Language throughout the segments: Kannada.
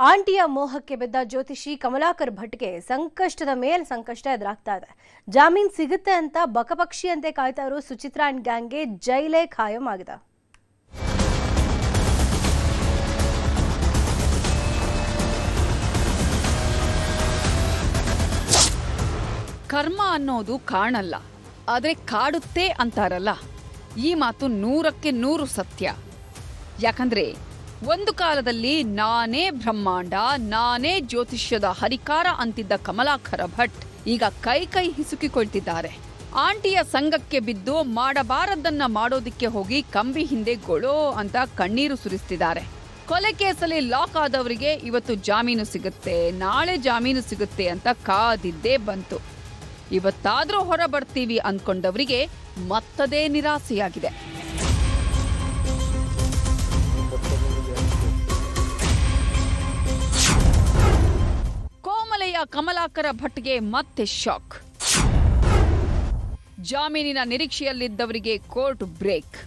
ಆಂಟಿಯ ಮೋಹಕ್ಕೆ ಬಿದ್ದ ಜ್ಯೋತಿಷಿ ಕಮಲಾಕರ್ ಭಟ್ಗೆ ಸಂಕಷ್ಟದ ಮೇಲೆ ಸಂಕಷ್ಟ ಎದುರಾಗ್ತಾ ಇದೆ. ಜಾಮೀನು ಸಿಗುತ್ತೆ ಅಂತ ಬಕಪಕ್ಷಿಯಂತೆ ಕಾಯ್ತಾ ಇರೋ ಸುಚಿತ್ರಾ ಅಂಡ್ ಗ್ಯಾಂಗ್ಗೆ ಜೈಲೇ ಖಾಯಂ ಆಗಿದೆ. ಕರ್ಮ ಅನ್ನೋದು ಕಾಣಲ್ಲ, ಆದ್ರೆ ಕಾಡುತ್ತೆ ಅಂತಾರಲ್ಲ, ಈ ಮಾತು 100ಕ್ಕೆ 100 ಸತ್ಯ. ಯಾಕಂದ್ರೆ ಒಂದು ಕಾಲದಲ್ಲಿ ನಾನೇ ಬ್ರಹ್ಮಾಂಡ, ನಾನೇ ಜ್ಯೋತಿಷ್ಯದ ಹರಿಕಾರ ಅಂತಿದ್ದ ಕಮಲಾಕರ ಭಟ್ ಈಗ ಕೈ ಹಿಸುಕಿಕೊಳ್ತಿದ್ದಾರೆ. ಆಂಟಿಯ ಸಂಘಕ್ಕೆ ಬಿದ್ದು ಮಾಡಬಾರದನ್ನ ಮಾಡೋದಿಕ್ಕೆ ಹೋಗಿ ಕಂಬಿ ಹಿಂದೆ ಗೊಳೋ ಅಂತ ಕಣ್ಣೀರು ಸುರಿಸ್ತಿದ್ದಾರೆ. ಕೊಲೆ ಕೇಸಲ್ಲಿ ಲಾಕ್ ಆದವರಿಗೆ ಇವತ್ತು ಜಾಮೀನು ಸಿಗುತ್ತೆ, ನಾಳೆ ಜಾಮೀನು ಸಿಗುತ್ತೆ ಅಂತ ಕಾದಿದ್ದೇ ಬಂತು. ಇವತ್ತಾದ್ರೂ ಹೊರ ಬರ್ತೀವಿ ಅಂದ್ಕೊಂಡವರಿಗೆ ಮತ್ತದೇ ನಿರಾಸೆಯಾಗಿದೆ. ಕೋಮಲೆಯ ಕಮಲಾಕರ ಭಟ್ಗೆ ಮತ್ತೆ ಶಾಕ್. ಜಾಮೀನಿನ ನಿರೀಕ್ಷೆಯಲ್ಲಿದ್ದವರಿಗೆ ಕೋರ್ಟ್ ಬ್ರೇಕ್.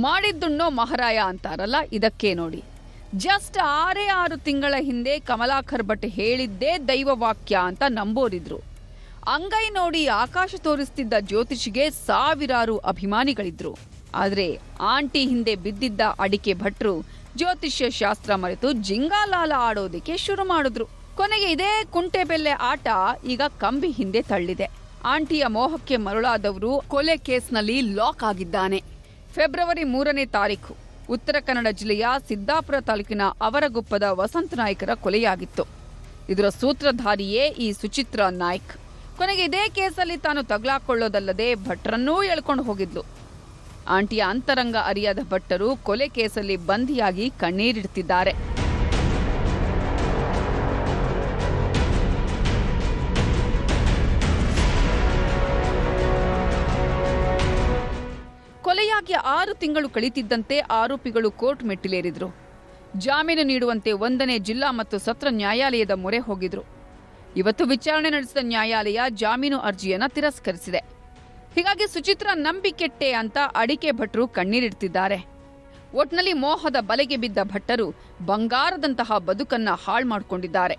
ಮಾಡಿದ್ದುಣ್ಣೋ ಮಹಾರಾಯ ಅಂತಾರಲ್ಲ, ಇದಕ್ಕೆ ನೋಡಿ. ಜಸ್ಟ್ 6 ತಿಂಗಳ ಹಿಂದೆ ಕಮಲಾಕರ್ ಭಟ್ ಹೇಳಿದ್ದೇ ದೈವವಾಕ್ಯ ಅಂತ ನಂಬೋರಿದ್ರು. ಅಂಗೈ ನೋಡಿ ಆಕಾಶ ತೋರಿಸ್ತಿದ್ದ ಜ್ಯೋತಿಷಿಗೆ ಸಾವಿರಾರು ಅಭಿಮಾನಿಗಳಿದ್ರು. ಆದ್ರೆ ಆಂಟಿ ಹಿಂದೆ ಬಿದ್ದಿದ್ದ ಅಡಿಕೆ ಭಟ್ರು ಜ್ಯೋತಿಷ್ಯ ಶಾಸ್ತ್ರ ಮರೆತು ಜಿಂಗಾಲಾಲ ಆಡೋದಿಕ್ಕೆ ಶುರು ಮಾಡಿದ್ರು. ಕೊನೆಗೆ ಇದೇ ಕುಂಟೆಬೆಲ್ಲೆ ಆಟ ಈಗ ಕಂಬಿ ಹಿಂದೆ ತಳ್ಳಿದೆ. ಆಂಟಿಯ ಮೋಹಕ್ಕೆ ಮರುಳಾದವರು ಕೊಲೆ ಕೇಸ್ನಲ್ಲಿ ಲಾಕ್ ಆಗಿದ್ದಾನೆ. ಫೆಬ್ರವರಿ 3ನೇ ತಾರೀಖು ಉತ್ತರ ಕನ್ನಡ ಜಿಲ್ಲೆಯ ಸಿದ್ದಾಪುರ ತಾಲೂಕಿನ ಅವರಗುಪ್ಪದ ವಸಂತ ನಾಯ್ಕರ ಕೊಲೆಯಾಗಿತ್ತು. ಇದರ ಸೂತ್ರಧಾರಿಯೇ ಈ ಸುಚಿತ್ರಾ ನಾಯ್ಕ್. ಕೊನೆಗೆ ಇದೇ ಕೇಸಲ್ಲಿ ತಾನು ತಗಲಾಕೊಳ್ಳೋದಲ್ಲದೆ ಭಟ್ರನ್ನೂ ಎಳ್ಕೊಂಡು ಹೋಗಿದ್ಲು. ಆಂಟಿಯ ಅಂತರಂಗ ಅರಿಯದ ಭಟ್ಟರು ಕೊಲೆ ಕೇಸಲ್ಲಿ ಬಂಧಿಯಾಗಿ ಕಣ್ಣೀರಿಡ್ತಿದ್ದಾರೆ. ಕೊಲೆಯಾಗಿ 6 ತಿಂಗಳು ಕಳೆಯುತ್ತಿದ್ದಂತೆ ಆರೋಪಿಗಳು ಕೋರ್ಟ್ ಮೆಟ್ಟಿಲೇರಿದ್ರು. ಜಾಮೀನು ನೀಡುವಂತೆ 1ನೇ ಜಿಲ್ಲಾ ಮತ್ತು ಸತ್ರ ನ್ಯಾಯಾಲಯದ ಮೊರೆ ಹೋಗಿದ್ರು. ಇವತ್ತು ವಿಚಾರಣೆ ನಡೆಸಿದ ನ್ಯಾಯಾಲಯ ಜಾಮೀನು ಅರ್ಜಿಯನ್ನ ತಿರಸ್ಕರಿಸಿದೆ. ಹೀಗಾಗಿ ಸುಚಿತ್ರಾ ನಂಬಿಕೆಟ್ಟೆ ಅಂತ ಅಡಿಕೆ ಭಟ್ರು ಕಣ್ಣೀರಿಡ್ತಿದ್ದಾರೆ. ಒಟ್ನಲ್ಲಿ ಮೋಹದ ಬಲೆಗೆ ಬಿದ್ದ ಭಟ್ಟರು ಬಂಗಾರದಂತಹ ಬದುಕನ್ನ ಹಾಳು ಮಾಡಿಕೊಂಡಿದ್ದಾರೆ.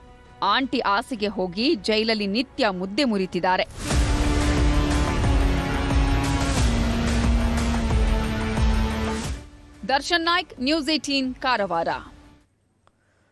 ಆಂಟಿ ಆಸೆಗೆ ಹೋಗಿ ಜೈಲಲ್ಲಿ ನಿತ್ಯ ಮುದ್ದೆ ಮುರಿತಿದ್ದಾರೆ. ದರ್ಶನ್ ನಾಯ್ಕ್, ನ್ಯೂಸ್ 18 ಕಾರವಾರ.